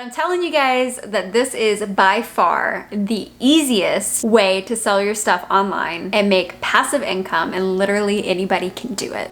But I'm telling you guys that this is by far the easiest way to sell your stuff online and make passive income, and literally anybody can do it.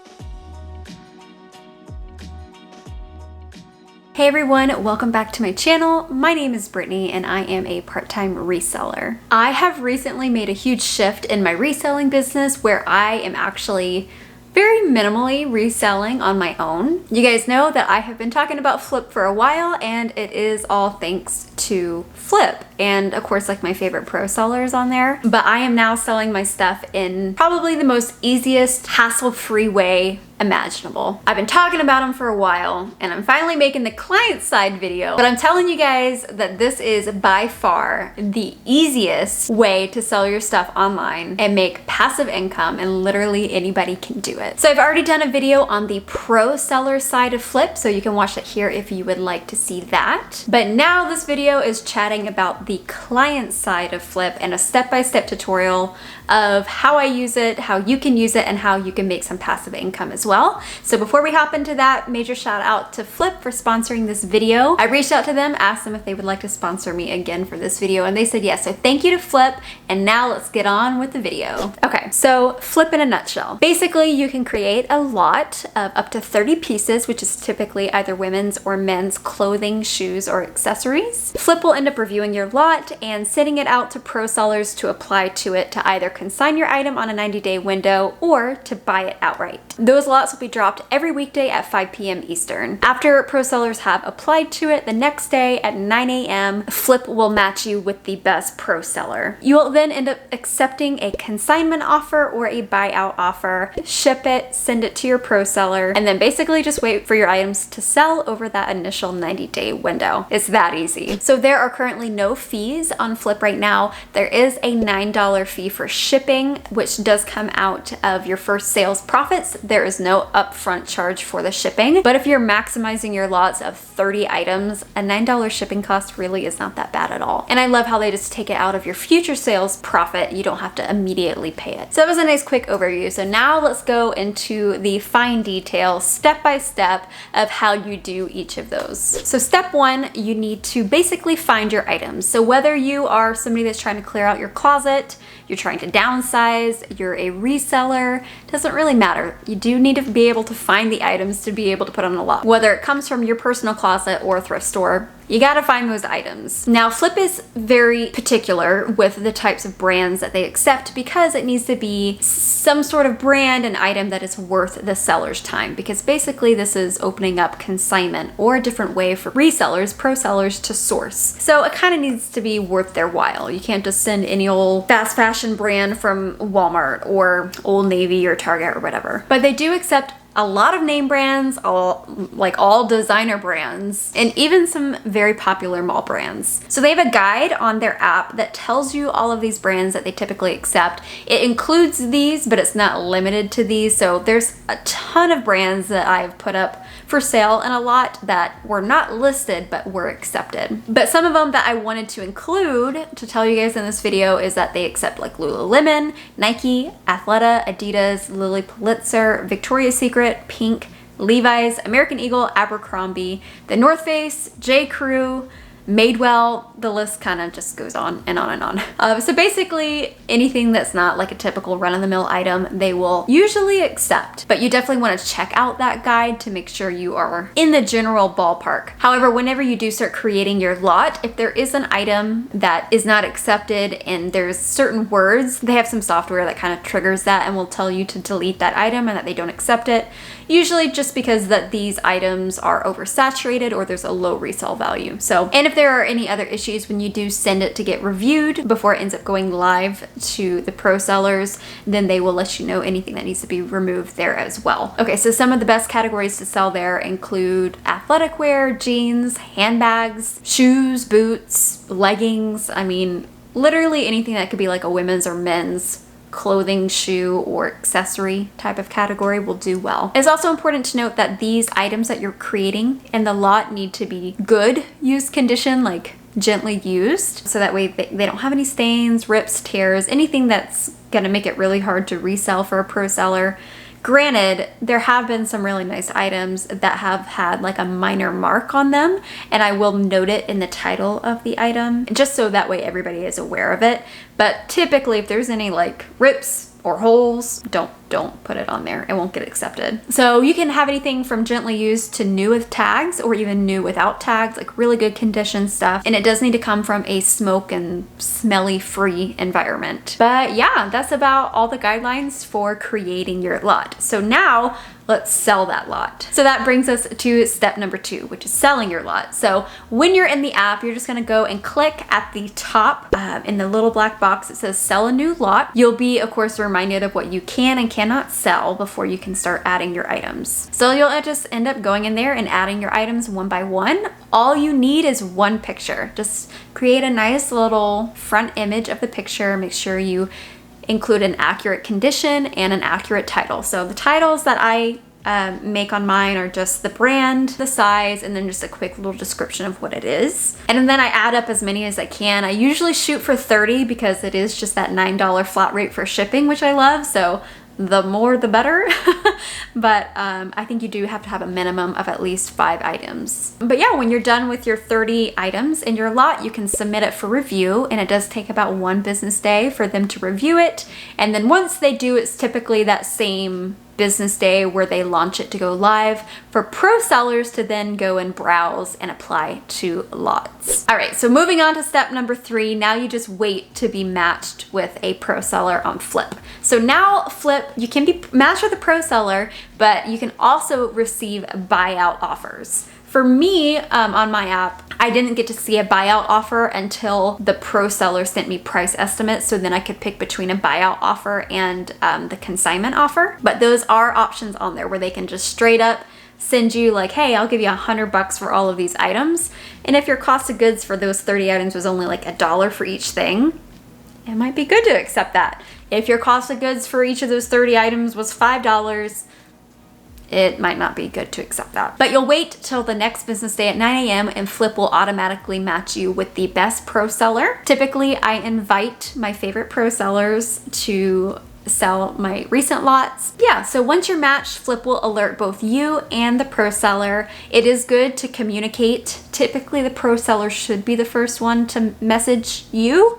Hey everyone, welcome back to my channel. My name is Brittany and I am a part-time reseller. I have recently made a huge shift in my reselling business where I am actually very minimally reselling on my own. You guys know that I have been talking about Flyp for a while, and it is all thanks to Flyp and of course like my favorite pro sellers on there. But I am now selling my stuff in probably the most easiest, hassle-free way imaginable. I've been talking about them for a while and I'm finally making the client side video, but I'm telling you guys that this is by far the easiest way to sell your stuff online and make passive income, and literally anybody can do it. So I've already done a video on the pro seller side of Flyp, so you can watch it here if you would like to see that. But now this video is chatting about the client side of Flyp and a step-by-step tutorial of how I use it, how you can use it, and how you can make some passive income as well. So before we hop into that, major shout out to Flyp for sponsoring this video. I reached out to them, asked them if they would like to sponsor me again for this video, and they said yes. So thank you to Flyp, and now let's get on with the video. Okay, so Flyp in a nutshell. Basically, you can create a lot of up to 30 pieces, which is typically either women's or men's clothing, shoes, or accessories. Flyp will end up reviewing your lot and sending it out to pro sellers to apply to it to either consign your item on a 90-day window or to buy it outright. Those lots will be dropped every weekday at 5 p.m. Eastern. After pro sellers have applied to it, the next day at 9 a.m., Flyp will match you with the best pro seller. You will then end up accepting a consignment offer or a buyout offer, ship it, send it to your pro seller, and then basically just wait for your items to sell over that initial 90-day window. It's that easy. So there are currently no fees on Flyp right now. There is a $9 fee for shipping, which does come out of your first sales profits. There is no upfront charge for the shipping, but if you're maximizing your lots of 30 items, a $9 shipping cost really is not that bad at all. And I love how they just take it out of your future sales profit. You don't have to immediately pay it. So that was a nice quick overview. So now let's go into the fine detail, step by step, of how you do each of those. So step one, you need to basically find your items. So whether you are somebody that's trying to clear out your closet, you're trying to downsize, you're a reseller, doesn't really matter. You do need to be able to find the items to be able to put on a lot. Whether it comes from your personal closet or a thrift store, you gotta find those items. Now, Flyp is very particular with the types of brands that they accept because it needs to be some sort of brand and item that is worth the seller's time, because basically this is opening up consignment or a different way for resellers, pro sellers, to source. So it kind of needs to be worth their while. You can't just send any old fast fashion brand from Walmart or Old Navy or Target or whatever. But they do accept a lot of name brands, all designer brands, and even some very popular mall brands. So they have a guide on their app that tells you all of these brands that they typically accept. It includes these, but it's not limited to these. So there's a ton of brands that I've put up for sale and a lot that were not listed but were accepted. But some of them that I wanted to include to tell you guys in this video is that they accept like Lululemon, Nike, Athleta, Adidas, Lilly Pulitzer, Victoria's Secret, Pink, Levi's, American Eagle, Abercrombie, The North Face, J. Crew, Madewell. The list kind of just goes on and on and on. So basically anything that's not like a typical run-of-the-mill item, they will usually accept, but you definitely want to check out that guide to make sure you are in the general ballpark. However, whenever you do start creating your lot, if there is an item that is not accepted and there's certain words, they have some software that kind of triggers that and will tell you to delete that item and that they don't accept it. Usually just because that these items are oversaturated or there's a low resale value. So, and if there are any other issues when you do send it to get reviewed before it ends up going live to the pro sellers, then they will let you know anything that needs to be removed there as well. Okay, so some of the best categories to sell there include athletic wear, jeans, handbags, shoes, boots, leggings. I mean, literally anything that could be like a women's or men's clothing, shoe, or accessory type of category will do well. It's also important to note that these items that you're creating in the lot need to be good used condition, like gently used, so that way they don't have any stains, rips, tears, anything that's gonna make it really hard to resell for a pro seller. Granted, there have been some really nice items that have had like a minor mark on them, and I will note it in the title of the item, just so that way everybody is aware of it. But typically, if there's any like rips or holes, don't put it on there. It won't get accepted. So you can have anything from gently used to new with tags, or even new without tags, like really good condition stuff. And it does need to come from a smoke and smelly free environment. But yeah, that's about all the guidelines for creating your lot. So now let's sell that lot. So that brings us to step number 2, which is selling your lot. So when you're in the app, you're just gonna go and click at the top in the little black box. It says sell a new lot. You'll be, of course, reminded of what you can and cannot sell before you can start adding your items. So you'll just end up going in there and adding your items one by one. All you need is one picture. Just create a nice little front image of the picture. Make sure you include an accurate condition and an accurate title. So the titles that I make on mine are just the brand, the size, and then just a quick little description of what it is. And then I add up as many as I can. I usually shoot for 30 because it is just that $9 flat rate for shipping, which I love. So the more the better. But I think you do have to have a minimum of at least 5 items. But yeah, when you're done with your 30 items in your lot, you can submit it for review, and it does take about 1 business day for them to review it. And then once they do, it's typically that same business day where they launch it to go live for pro sellers to then go and browse and apply to lots. All right, so moving on to step number 3, now you just wait to be matched with a pro seller on Flyp. So now Flyp, you can be matched with a pro seller, but you can also receive buyout offers. For me, on my app, I didn't get to see a buyout offer until the pro seller sent me price estimates, so then I could pick between a buyout offer and the consignment offer. But those are options on there where they can just straight up send you like, hey, I'll give you $100 for all of these items. And if your cost of goods for those 30 items was only like $1 for each thing, it might be good to accept that. If your cost of goods for each of those 30 items was $5, it might not be good to accept that. But you'll wait till the next business day at 9 a.m. and Flyp will automatically match you with the best pro seller. Typically, I invite my favorite pro sellers to sell my recent lots. Yeah, so once you're matched, Flyp will alert both you and the pro seller. It is good to communicate. Typically, the pro seller should be the first one to message you.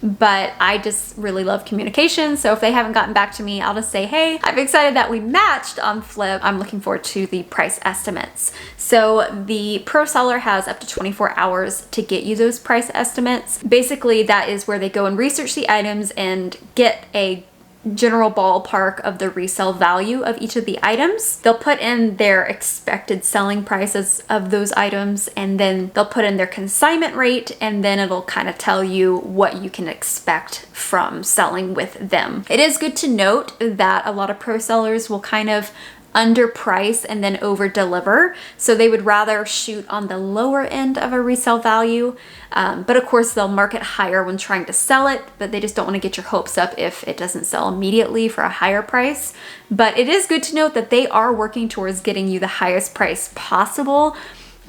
But I just really love communication. So if they haven't gotten back to me, I'll just say, hey, I'm excited that we matched on Flyp. I'm looking forward to the price estimates. So the pro seller has up to 24 hours to get you those price estimates. Basically, that is where they go and research the items and get a general ballpark of the resale value of each of the items. They'll put in their expected selling prices of those items, and then they'll put in their consignment rate, and then it'll kind of tell you what you can expect from selling with them. It is good to note that a lot of pro sellers will kind of underprice and then over deliver. So they would rather shoot on the lower end of a resale value. But of course they'll market higher when trying to sell it, but they just don't want to get your hopes up if it doesn't sell immediately for a higher price. But it is good to note that they are working towards getting you the highest price possible,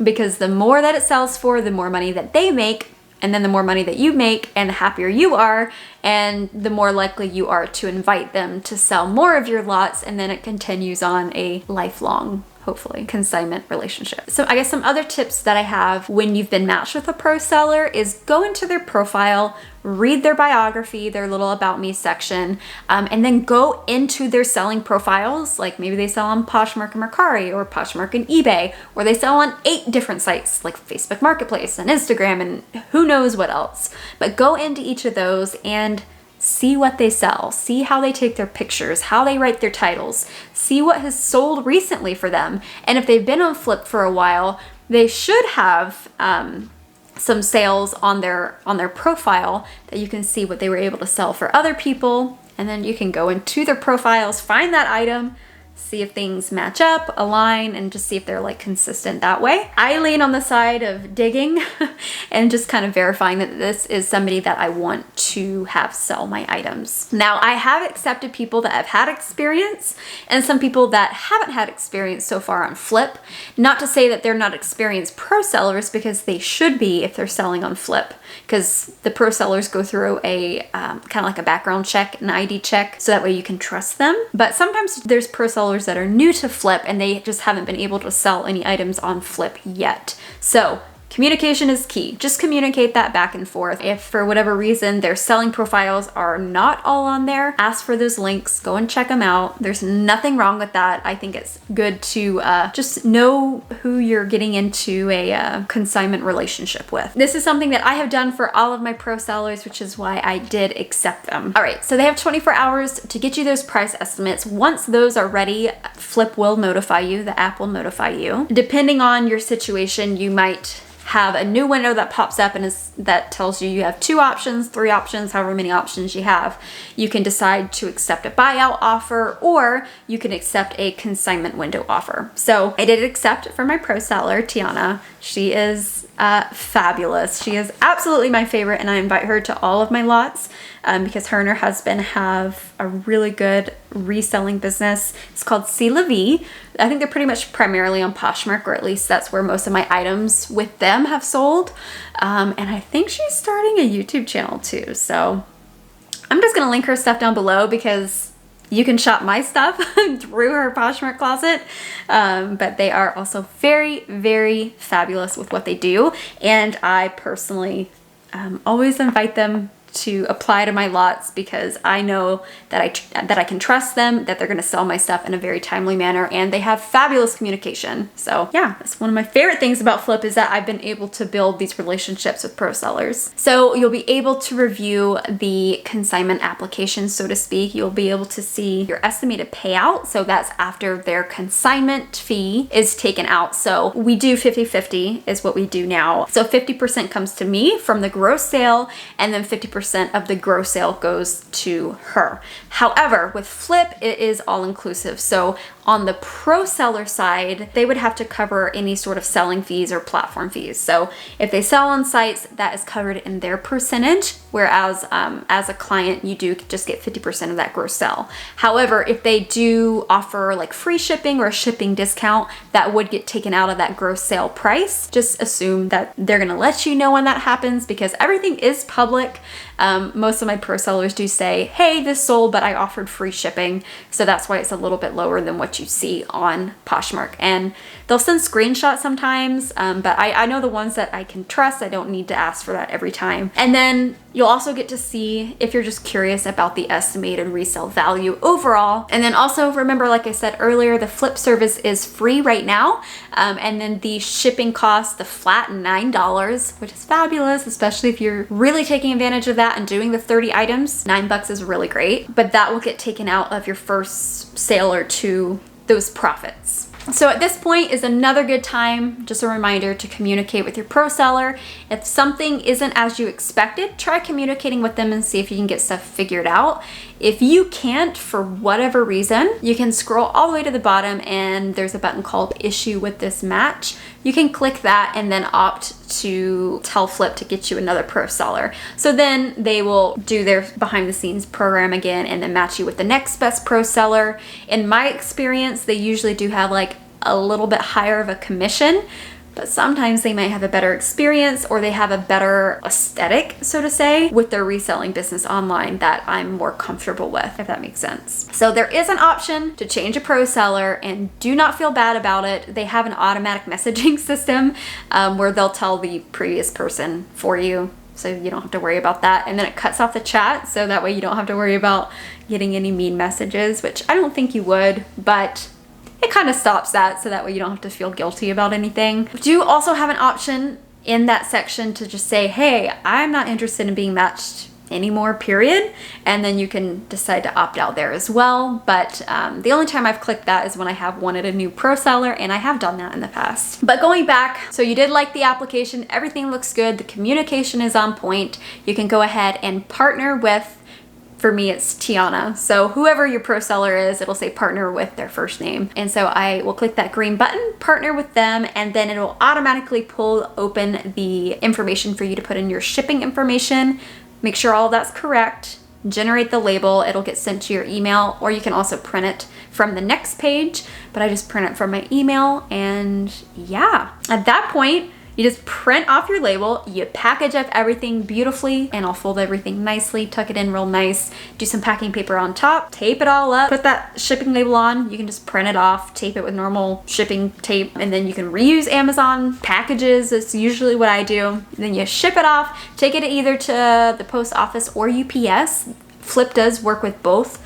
because the more that it sells for, the more money that they make. And then the more money that you make and the happier you are, and the more likely you are to invite them to sell more of your lots, and then it continues on a lifelong, hopefully, consignment relationship. So I guess some other tips that I have when you've been matched with a pro seller is go into their profile, read their biography, their little about me section, and then go into their selling profiles. Like maybe they sell on Poshmark and Mercari, or Poshmark and eBay, or they sell on 8 different sites like Facebook Marketplace and Instagram and who knows what else. But go into each of those and see what they sell, see how they take their pictures, how they write their titles, see what has sold recently for them. And if they've been on Flyp for a while, they should have some sales on their profile that you can see what they were able to sell for other people. And then you can go into their profiles, find that item, see if things match up, align, and just see if they're like consistent that way. I lean on the side of digging and just kind of verifying that this is somebody that I want to have sell my items. Now, I have accepted people that have had experience and some people that haven't had experience so far on Flyp. Not to say that they're not experienced pro sellers, because they should be if they're selling on Flyp, because the pro sellers go through a kind of like a background check, an ID check, so that way you can trust them. But sometimes there's pro sellers that are new to Flyp and they just haven't been able to sell any items on Flyp yet. So communication is key. Just communicate that back and forth. If for whatever reason their selling profiles are not all on there, ask for those links, go and check them out. There's nothing wrong with that. I think it's good to just know who you're getting into a consignment relationship with. This is something that I have done for all of my pro sellers, which is why I did accept them. All right, so they have 24 hours to get you those price estimates. Once those are ready, Flyp will notify you, the app will notify you. Depending on your situation, you might have a new window that pops up and that tells you have 2 options, 3 options, however many options you have. You can decide to accept a buyout offer, or you can accept a consignment window offer. So I did accept for my pro seller, Tianna. She is fabulous. She is absolutely my favorite, and I invite her to all of my lots because her and her husband have a really good reselling business. It's called C'est La Vie. I think they're pretty much primarily on Poshmark, or at least that's where most of my items with them have sold. And I think she's starting a YouTube channel too. So I'm just gonna link her stuff down below because you can shop my stuff through her Poshmark closet. But they are also very, very fabulous with what they do. And I personally always invite them to apply to my lots because I know that I can trust them, that they're gonna sell my stuff in a very timely manner, and they have fabulous communication. So yeah, that's one of my favorite things about Flyp, is that I've been able to build these relationships with pro sellers. So you'll be able to review the consignment application, so to speak. You'll be able to see your estimated payout. So that's after their consignment fee is taken out. So we do 50-50 is what we do now. So 50% comes to me from the gross sale, and then 50% of the gross sale goes to her. However, with Flyp, it is all inclusive. So on the pro seller side, they would have to cover any sort of selling fees or platform fees. So if they sell on sites, that is covered in their percentage, whereas as a client, you do just get 50% of that gross sale. However, if they do offer like free shipping or a shipping discount, that would get taken out of that gross sale price. Just assume that they're gonna let you know when that happens, because everything is public. Most of my pro sellers do say, hey, this sold, but I offered free shipping. So that's why it's a little bit lower than what you see on Poshmark. And they'll send screenshots sometimes, but I know the ones that I can trust. I don't need to ask for that every time. And then you'll also get to see, if you're just curious about the estimated resale value overall. And then also remember, like I said earlier, the Flyp service is free right now. And then the shipping cost, the flat $9, which is fabulous, especially if you're really taking advantage of that and doing the 30 items. $9 is really great, but that will get taken out of your first sale or two, those profits. So at this point is another good time, just a reminder, to communicate with your pro seller. If something isn't as you expected, try communicating with them and see if you can get stuff figured out. If you can't, for whatever reason, you can scroll all the way to the bottom and there's a button called Issue with This Match. You can click that and then opt to tell Flyp to get you another pro seller. So then they will do their behind the scenes program again and then match you with the next best pro seller. In my experience, they usually do have like a little bit higher of a commission, but sometimes they might have a better experience or they have a better aesthetic, so to say, with their reselling business online that I'm more comfortable with, if that makes sense. So there is an option to change a pro seller, and do not feel bad about it. They have an automatic messaging system where they'll tell the previous person for you, so you don't have to worry about that. And then it cuts off the chat, so that way you don't have to worry about getting any mean messages, which I don't think you would, but it kind of stops that, so that way you don't have to feel guilty about anything. We do also have an option in that section to just say, hey, I'm not interested in being matched anymore, period. And then you can decide to opt out there as well. But the only time I've clicked that is when I have wanted a new pro seller, and I have done that in the past. But going back, so you did like the application, everything looks good, the communication is on point. You can go ahead and partner with For me, it's Tianna. So whoever your pro seller is, it'll say partner with their first name. And so I will click that green button, partner with them, and then it'll automatically pull open the information for you to put in your shipping information. Make sure all that's correct. Generate the label. It'll get sent to your email, or you can also print it from the next page, but I just print it from my email. And yeah, at that point, you just print off your label, you package up everything beautifully, and I'll fold everything nicely, tuck it in real nice, do some packing paper on top, tape it all up, put that shipping label on. You can just print it off, tape it with normal shipping tape, and then you can reuse Amazon packages. That's usually what I do. And then you ship it off, take it either to the post office or UPS. Flyp does work with both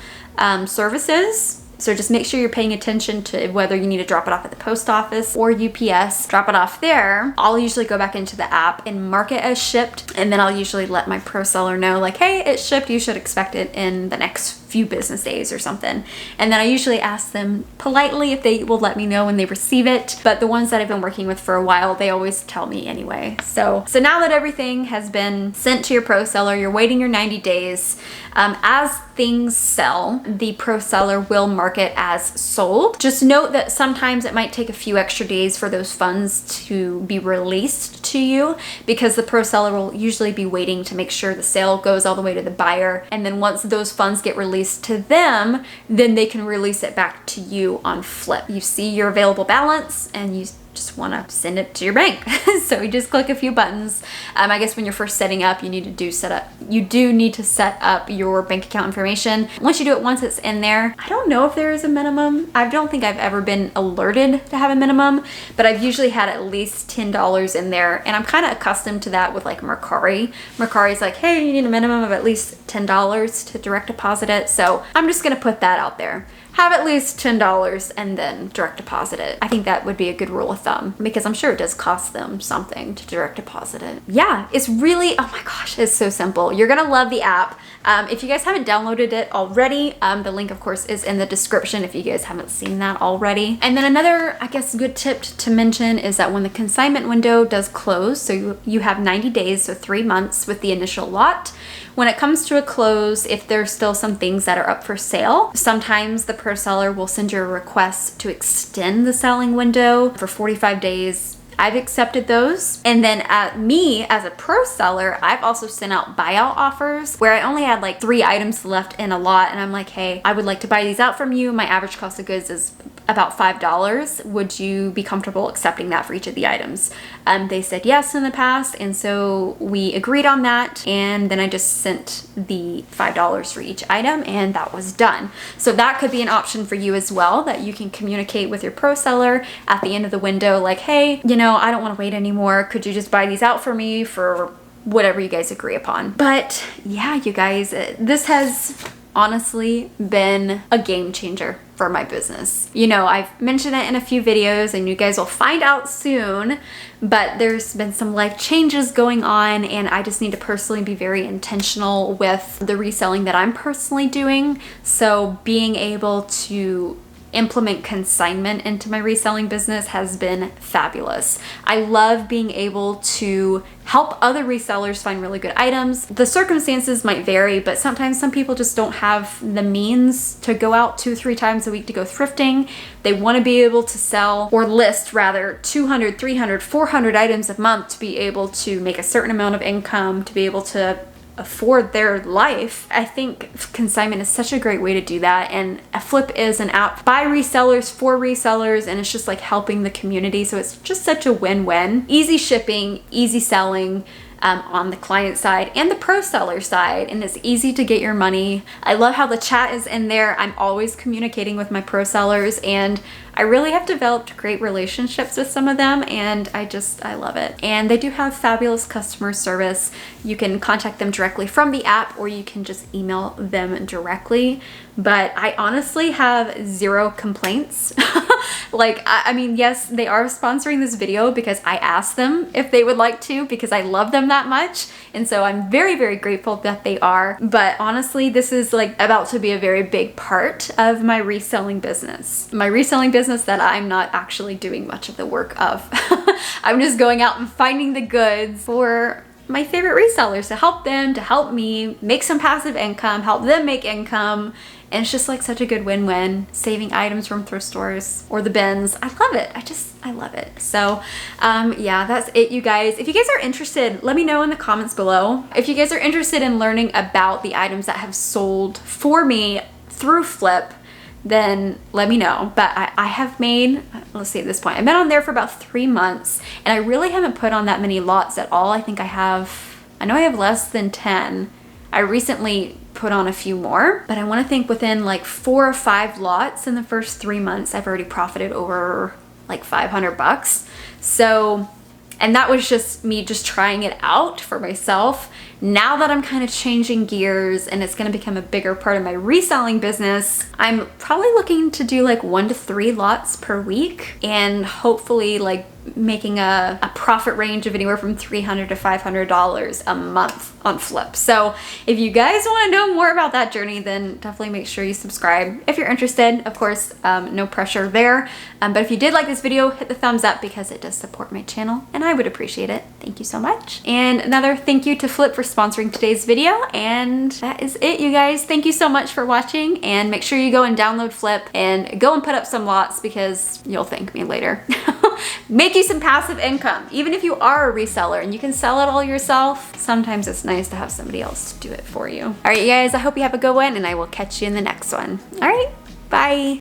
services. So just make sure you're paying attention to whether you need to drop it off at the post office or UPS. Drop it off there. I'll usually go back into the app and mark it as shipped. And then I'll usually let my pro seller know, like, hey, it's shipped. You should expect it in the next few business days or something. And then I usually ask them politely if they will let me know when they receive it. But the ones that I've been working with for a while, they always tell me anyway. So now that everything has been sent to your pro seller, you're waiting your 90 days. As things sell, the pro seller will mark it as sold. Just note that sometimes it might take a few extra days for those funds to be released to you, because the pro seller will usually be waiting to make sure the sale goes all the way to the buyer. And then once those funds get released to them, then they can release it back to you on Flyp. You see your available balance and you just want to send it to your bank. So you just click a few buttons. I guess when you're first setting up, you do need to set up your bank account information. Once you do it once, it's in there. I don't know if there is a minimum. I don't think I've ever been alerted to have a minimum, but I've usually had at least $10 in there, and I'm kind of accustomed to that with like Mercari. Mercari's like, hey, you need a minimum of at least $10 to direct deposit it. So I'm just gonna put that out there. Have at least $10 and then direct deposit it. I think that would be a good rule of thumb, because I'm sure it does cost them something to direct deposit it. Yeah, it's really, oh my gosh, it's so simple. You're gonna love the app. If you guys haven't downloaded it already, the link of course is in the description if you guys haven't seen that already. And then another, I guess, good tip to mention is that when the consignment window does close, so you have 90 days, so 3 months with the initial lot. When it comes to a close, if there's still some things that are up for sale, sometimes the pro seller will send you a request to extend the selling window for 45 days. I've accepted those. And then me as a pro seller, I've also sent out buyout offers where I only had like 3 items left in a lot, and I'm like, hey, I would like to buy these out from you. My average cost of goods is about $5. Would you be comfortable accepting that for each of the items? They said yes in the past, and so we agreed on that, and then I just sent the $5 for each item, and that was done. So that could be an option for you as well, that you can communicate with your pro seller at the end of the window, like, hey, you know, I don't want to wait anymore. Could you just buy these out for me for whatever you guys agree upon? But yeah, you guys, this has honestly been a game changer for my business. You know, I've mentioned it in a few videos and you guys will find out soon, but there's been some life changes going on, and I just need to personally be very intentional with the reselling that I'm personally doing. So being able to implement consignment into my reselling business has been fabulous. I love being able to help other resellers find really good items. The circumstances might vary, but sometimes some people just don't have the means to go out 2-3 times a week to go thrifting. They want to be able to sell, or list rather, 200, 300, 400 items a month to be able to make a certain amount of income, to be able to afford their life. I think consignment is such a great way to do that, and Flyp is an app by resellers for resellers, and it's just like helping the community. So it's just such a win-win. Easy shipping, easy selling, on the client side and the pro seller side, and it's easy to get your money. I love how the chat is in there. I'm always communicating with my pro sellers, and I really have developed great relationships with some of them, and I love it. And they do have fabulous customer service. You can contact them directly from the app, or you can just email them directly. But I honestly have 0 complaints. Like, I mean, yes, they are sponsoring this video because I asked them if they would like to, because I love them that much. And so I'm very, very grateful that they are. But honestly, this is like about to be a very big part of my reselling business. My reselling business that I'm not actually doing much of the work of. I'm just going out and finding the goods for my favorite resellers, to help them, to help me make some passive income, help them make income. And it's just like such a good win-win, saving items from thrift stores or the bins. I love it. I love it. So yeah, that's it, you guys. If you guys are interested, let me know in the comments below. If you guys are interested in learning about the items that have sold for me through Flyp, then let me know. But I have made, let's see, at this point, I've been on there for about 3 months, and I really haven't put on that many lots at all. I think I know I have less than 10. I recently put on a few more, but I want to think within like 4 or 5 lots in the first 3 months, I've already profited over like $500. So, and that was just me just trying it out for myself. Now that I'm kind of changing gears and it's going to become a bigger part of my reselling business, I'm probably looking to do like 1 to 3 lots per week, and hopefully like making a profit range of anywhere from $300 to $500 a month on Flyp. So if you guys want to know more about that journey, then definitely make sure you subscribe if you're interested. Of course, no pressure there. But if you did like this video, hit the thumbs up because it does support my channel and I would appreciate it. Thank you so much. And another thank you to Flyp for sponsoring today's video. And that is it, you guys. Thank you so much for watching, and make sure you go and download Flyp and go and put up some lots because you'll thank me later. Make you some passive income. Even if you are a reseller and you can sell it all yourself, sometimes it's nice to have somebody else do it for you. All right, you guys, I hope you have a good one, and I will catch you in the next one. All right, bye.